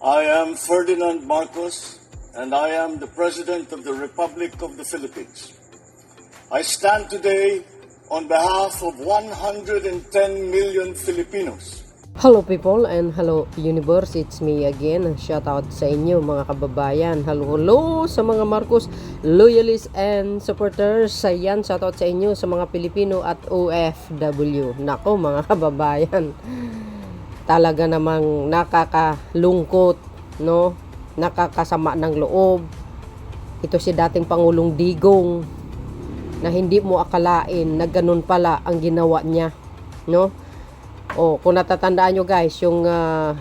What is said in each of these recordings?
I am Ferdinand Marcos, and I am the President of the Republic of the Philippines. I stand today on behalf of 110 million Filipinos. Hello people and hello universe, it's me again. Shout out sa inyo mga kababayan. Hello sa mga Marcos loyalists and supporters. Ayan, shout out sa inyo sa mga Pilipino at OFW. Nako mga kababayan, talaga namang nakakalungkot, no? Nakakasama ng loob. Ito si dating Pangulong Digong na hindi mo akalain na ganun pala ang ginawa niya, no? O, kung natatandaan nyo guys, yung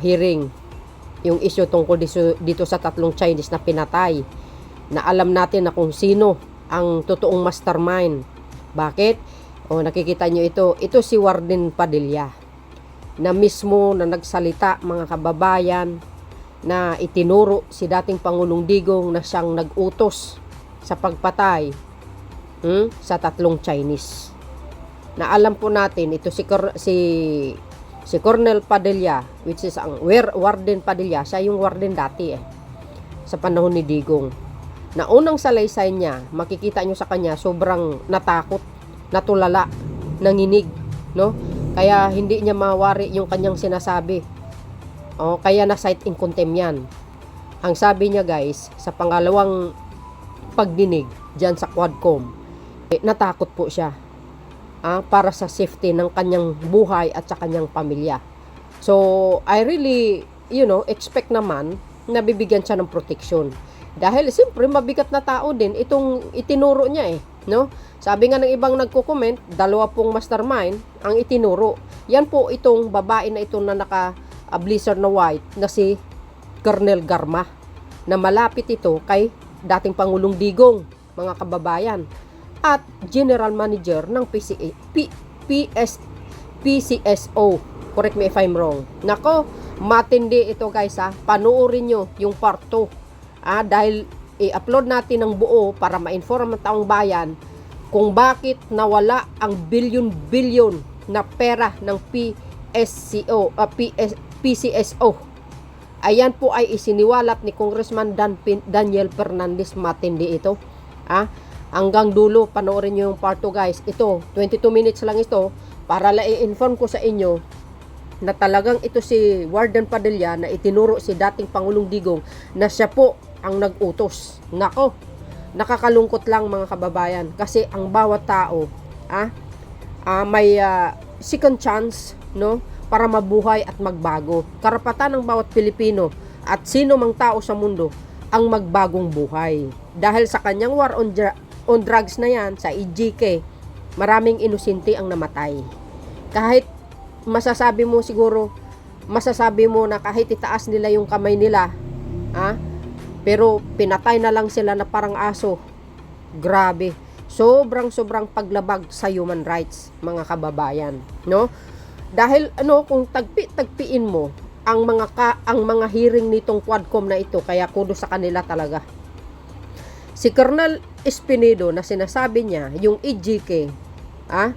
hearing, yung issue tungkol dito sa tatlong Chinese na pinatay, na alam natin na kung sino ang totoong mastermind. Bakit? O, nakikita nyo ito si Warden Padilla, na mismo na nagsalita mga kababayan, na itinuro si dating Pangulong Digong na siyang nag-utos sa pagpatay sa tatlong Chinese. Na alam po natin ito si Colonel Padilla, which is ang Warden Padilla, siya yung warden dati sa panahon ni Digong. Na unang salaysay niya, makikita nyo sa kanya, sobrang natakot, natulala, nanginig, no? Kaya hindi niya mawari yung kanyang sinasabi. Kaya na cite in contempt yan. Ang sabi niya guys, sa pangalawang pagdinig diyan sa Quadcom, natakot po siya. Para sa safety ng kanyang buhay at sa kanyang pamilya. So, I really, expect naman na bibigyan siya ng protection. Dahil, siyempre, mabigat na tao din itong itinuro niya no? Sabi nga ng ibang nagko-comment, 2 pong mastermind ang itinuro. Yan po itong babae na ito na naka-blazer na white na si Colonel Garma, na malapit ito kay dating Pangulong Digong, mga kababayan, at General Manager ng PCSO. Correct me if I'm wrong. Nako, matindi ito guys Panoorin nyo yung part 2. Dahil i-upload natin ng buo para ma-inform ang taong bayan kung bakit nawala ang bilyon-bilyon na pera ng PCSO. Ayan po ay isiniwalat ni Congressman Daniel Fernandez. Matindi ito. Hanggang dulo, panoorin nyo yung part 2 guys. Ito, 22 minutes lang ito para i-inform ko sa inyo na talagang ito si Warden Padilla na itinuro si dating Pangulong Digong na siya po ang nag-utos. Nako, nakakalungkot lang mga kababayan, kasi ang bawat tao may second chance, no, para mabuhay at magbago. Karapatan ng bawat Pilipino at sino mang tao sa mundo ang magbagong buhay. Dahil sa kanyang war on drugs na yan, sa EJK, maraming inosente ang namatay. Kahit masasabi mo na kahit itaas nila yung kamay nila, pero pinatay na lang sila na parang aso. Grabe. Sobrang paglabag sa human rights, mga kababayan, no? Dahil kung tagpiin mo ang mga hearing nitong Quadcom na ito, kaya kudos sa kanila talaga. Si Colonel Espinedo na sinasabi niya, yung EJK,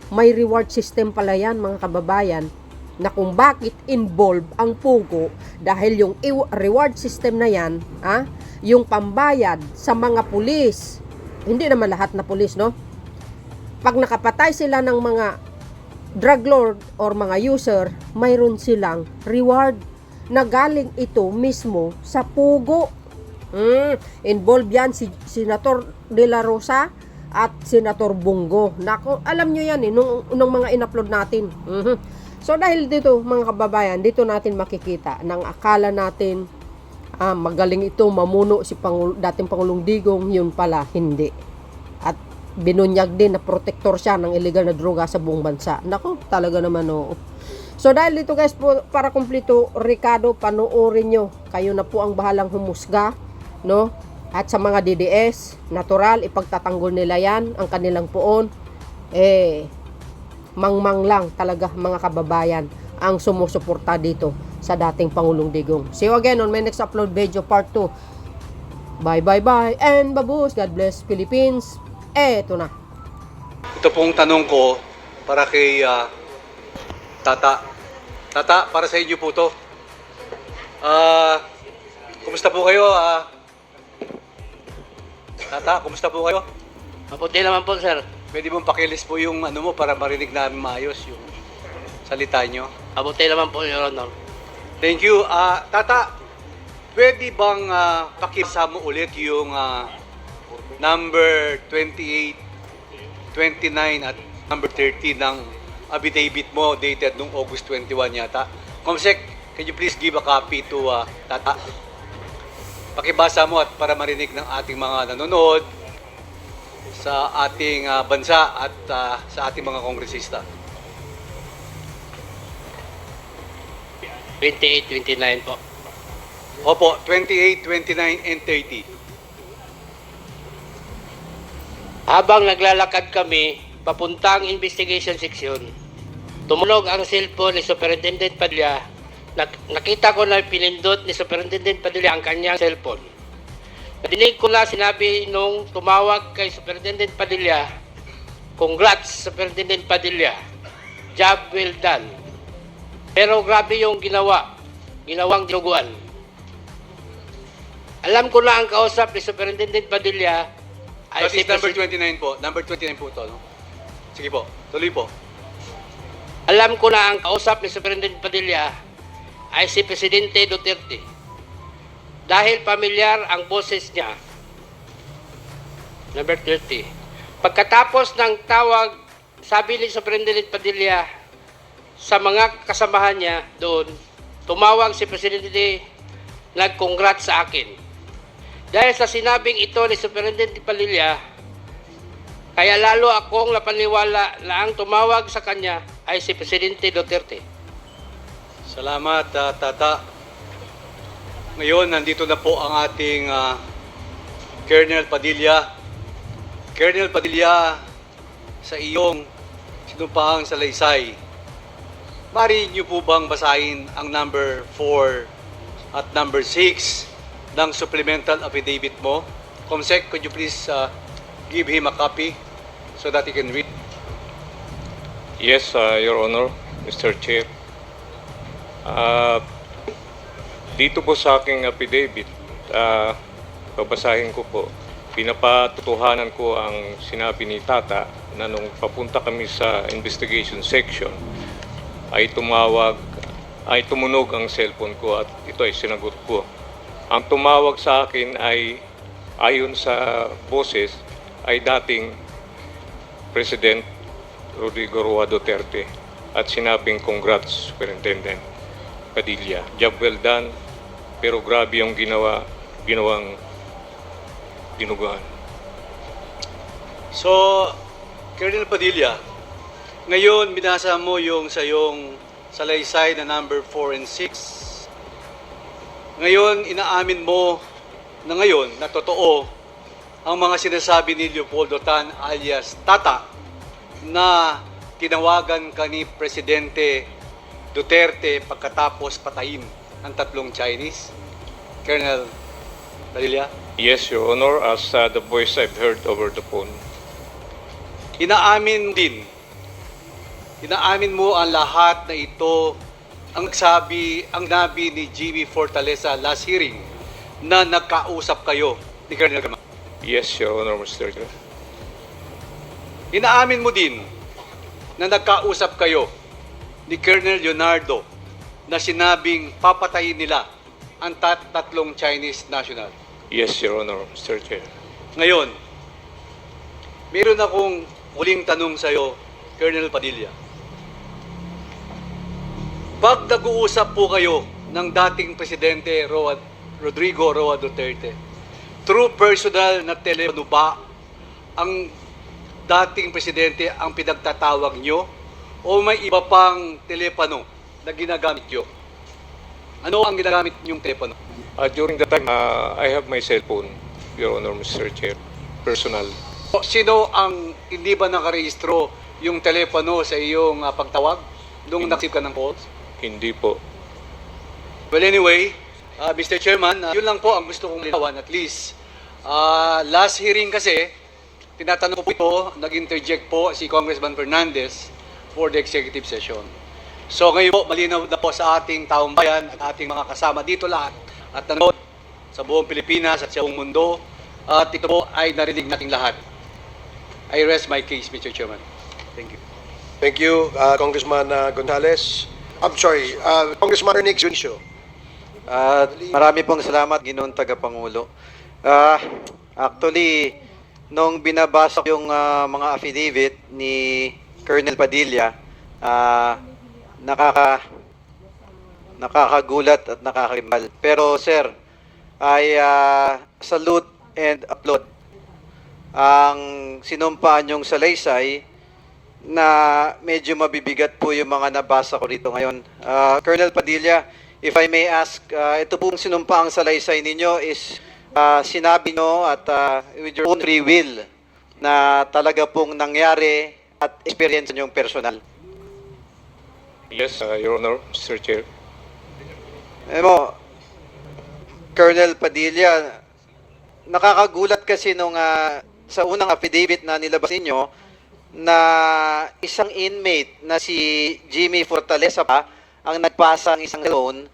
may reward system pala yan mga kababayan, na kung bakit involved ang Pugo, dahil yung reward system na yan, yung pambayad sa mga pulis, hindi naman lahat na pulis, no? Pag nakapatay sila ng mga drug lord or mga user, mayroon silang reward na galing ito mismo sa Pugo. Involved yan si Senator De La Rosa at Senator Bongo. Nako, alam nyo yan nung mga in-upload natin. So dahil dito mga kababayan, dito natin makikita nang akala natin magaling ito mamuno si dating Pangulong Digong, yun pala hindi. At binunyag din na protector siya ng illegal na droga sa buong bansa. Nako, talaga naman So dahil dito guys po, para kumpleto, Ricardo, panoorin nyo. Kayo na po ang bahalang humusga, no? At sa mga DDS, natural, ipagtatanggol nila yan, ang kanilang poon. Mangmang lang talaga mga kababayan ang sumusuporta dito sa dating Pangulong Digong. See you again on my next upload video, part 2. Bye and babus. God bless Philippines. Eto na. Ito pong tanong ko para kay Tata. Tata, para sa inyo po to. kumusta po kayo? Tata, kumusta po kayo? Maputi naman po, sir. Pwede mong pakilis po yung ano mo para marinig namin maayos yung salita nyo. Maputi naman po, Your Honor. Thank you. Tata, pwede bang pakisa mo ulit yung number 28, 29 at number 30 ng affidavit mo dated noong August 21 yata? Comsec, can you please give a copy to Tata? Pakibasa mo at para marinig ng ating mga nanonood sa ating bansa at sa ating mga kongresista. 28, 29 po. Opo, 28, 29, and 30. Habang naglalakad kami, papuntang investigation section, tumunog ang cellphone ni Superintendent Padilla. Nakita ko na pinindot ni Superintendent Padilla ang kanyang cellphone. Nadinig ko na sinabi nung tumawag kay Superintendent Padilla, "Congrats, Superintendent Padilla. Job well done." Pero grabe yung ginawang dinuguan. Alam ko na ang kausap ni Superintendent Padilla ay That is number President- 29 po. Number 29 po ito, no? Sige po, tuloy po. Alam ko na ang kausap ni Superintendent Padilla ay si Presidente Duterte. Dahil pamilyar ang boses niya. Number 30. Pagkatapos ng tawag, sabi ni Superintendent Padilla sa mga kasamahan niya doon, tumawag si Presidente, nag-congrats sa akin. Dahil sa sinabing ito ni Superintendent Padilla, kaya lalo akong napaniwala na ang tumawag sa kanya ay si Presidente Duterte. Salamat, Tata. Ngayon, nandito na po ang ating Colonel Padilla. Colonel Padilla, sa iyong sinumpahang salaysay, mari niyo po bang basahin ang number 4 at number 6 ng supplemental affidavit mo? Comsec, could you please give him a copy so that he can read? Yes, Your Honor, Mr. Chair. Dito po sa aking affidavit, babasahin ko po. Pinapatutuhanan ko ang sinabi ni Tata na nung papunta kami sa investigation section, ay tumunog ang cellphone ko at ito ay sinagot ko. Ang tumawag sa akin ay ayon sa boses ay dating President Rodrigo Roa Duterte at sinabing congrats Superintendent Padilla. Job well done, pero grabe yung ginawang dinuguan. So, Colonel Padilla, ngayon binasa mo yung sa iyong salaysay na number 4 and 6. Ngayon, inaamin mo na ngayon na totoo ang mga sinasabi ni Leopoldo Tan alias Tata na tinawagan ka ni Presidente Duterte pagkatapos patayin ang tatlong Chinese. Colonel Padilla? Yes, Your Honor, as the voice I've heard over the phone. Inaamin mo ang lahat na ito ang nabi ni Jimmy Fortaleza last hearing na nagkausap kayo ni Colonel Gama. Yes, Your Honor, Mr. Chair. Inaamin mo din na nagkausap kayo ni Colonel Leonardo na sinabing papatayin nila ang tatlong Chinese national. Yes, Your Honor, Mr. Chair. Ngayon, meron akong huling tanong sa iyo, Colonel Padilla. Pag nag-uusap po kayo ng dating Presidente Rodrigo Roa Duterte, through personal na telepono ba ang dating Presidente ang pinagtatawag nyo o may iba pang telepono na ginagamit nyo? Ano ang ginagamit nyong telepono? During the time, I have my cell phone, Your Honor, Mr. Chair, personal. Sino ang hindi ba nakarehistro yung telepono sa iyong pagtawag nung nakasip ka ng calls? Hindi po. Well, anyway, Mr. Chairman, yun lang po ang gusto kong linawan at least. Last hearing kasi, tinatanong po ito, nag-interject po si Congressman Fernandez for the executive session. So ngayon po, malinaw na po sa ating taong bayan at ating mga kasama dito lahat at nanonood sa buong Pilipinas at sa buong mundo. At ito po ay narinig nating lahat. I rest my case, Mr. Chairman. Thank you. Thank you, Congressman Gonzales. I'm sorry, Congressman Ernix Junicio. Marami pong salamat, Ginoong Tagapangulo. Actually, nung binabasa ko yung mga affidavit ni Colonel Padilla, nakakagulat at nakakagimbal. Pero sir, I salute and applaud ang sinumpaan yung salaysay na medyo mabibigat po yung mga nabasa ko rito ngayon. Colonel Padilla, if I may ask, ito pong sinumpaang salaysay ninyo is sinabi nyo at with your own free will na talaga pong nangyari at experience nyong personal. Yes, Your Honor, Mr. Chair. Colonel Padilla, nakakagulat kasi nung sa unang affidavit na nilabas ninyo na isang inmate na si Jimmy Fortaleza pa ang nagpasa ng isang loan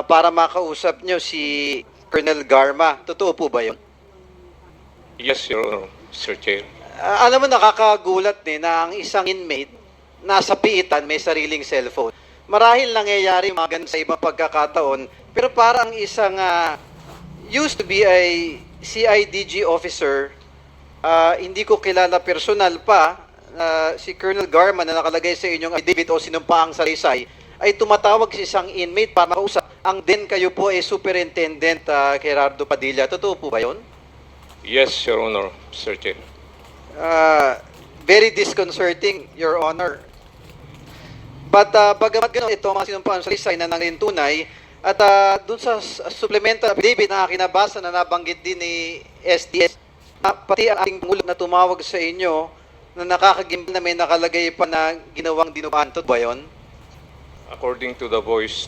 para makausap nyo si Colonel Garma. Totoo po ba yun? Yes, Your Honor, Mr. Chair. Alam mo, nakakagulat na ang isang inmate nasa piitan may sariling cellphone. Marahil nangyayari mga ganun sa ibang pagkakataon, pero parang isang used to be a CIDG officer, hindi ko kilala personal pa, si Colonel Garma na nakalagay sa inyong affidavit o sinumpaang salaysay, ay tumatawag sa isang inmate para makausap. Ang din kayo po ay Superintendent Gerardo Padilla. Totoo po ba yun? Yes, Your Honor, Mr. Chair. Very disconcerting, Your Honor. But bagamat gano'n, ito mga sinumpaan salaysay na nangintunay, at dun sa supplemental affidavit na kinabasa na nabanggit din ni SDS, pati ang ating Pangulo na tumawag sa inyo na nakakagimbal na may nakalagay pa na ginawang dinumaan. Totoo ba yun? According to the voice,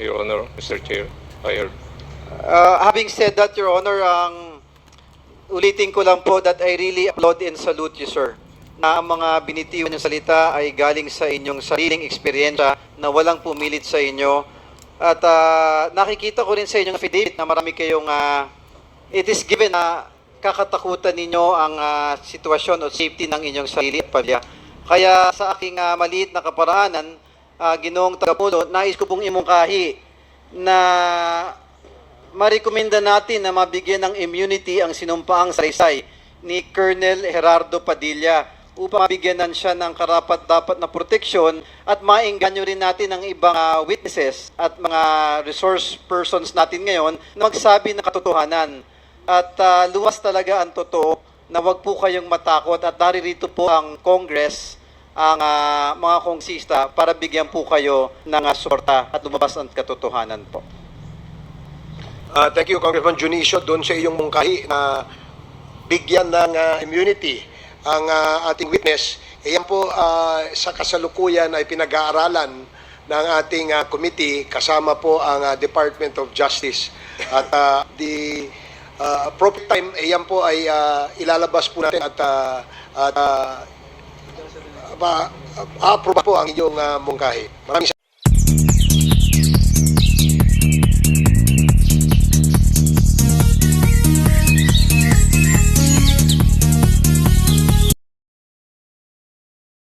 Your Honor, Mr. Chair, I heard. Having said that, Your Honor, ulitin ko lang po that I really applaud and salute you, sir, na ang mga binitiwan yung salita ay galing sa inyong sariling eksperyensya na walang pumilit sa inyo. At nakikita ko rin sa inyong affidavit na marami kayong, it is given na kakatakutan ninyo ang sitwasyon o safety ng inyong sarili at pamilya. Kaya sa aking maliit na kaparaanan, Ginoong Tagapangulo, nais ko pong imungkahi na marekomenda natin na mabigyan ng immunity ang sinumpaang salaysay ni Colonel Gerardo Padilla upang mabigyanan siya ng karapat-dapat na proteksyon at maengganyo rin natin ang ibang witnesses at mga resource persons natin ngayon na magsabi ng katotohanan. At luwas talaga ang totoo na wag po kayong matakot at naririto po ang Congress, ang mga kongresista para bigyan po kayo ng suporta at lumabas ang katotohanan po. Thank you, Congressman Junicio, doon sa iyong mungkahi na bigyan ng immunity ang ating witness. Yan po sa kasalukuyan ay pinag-aaralan ng ating committee kasama po ang Department of Justice. At the appropriate time, yan po ay ilalabas po natin at approve po ang iyong mungkahi. Maraming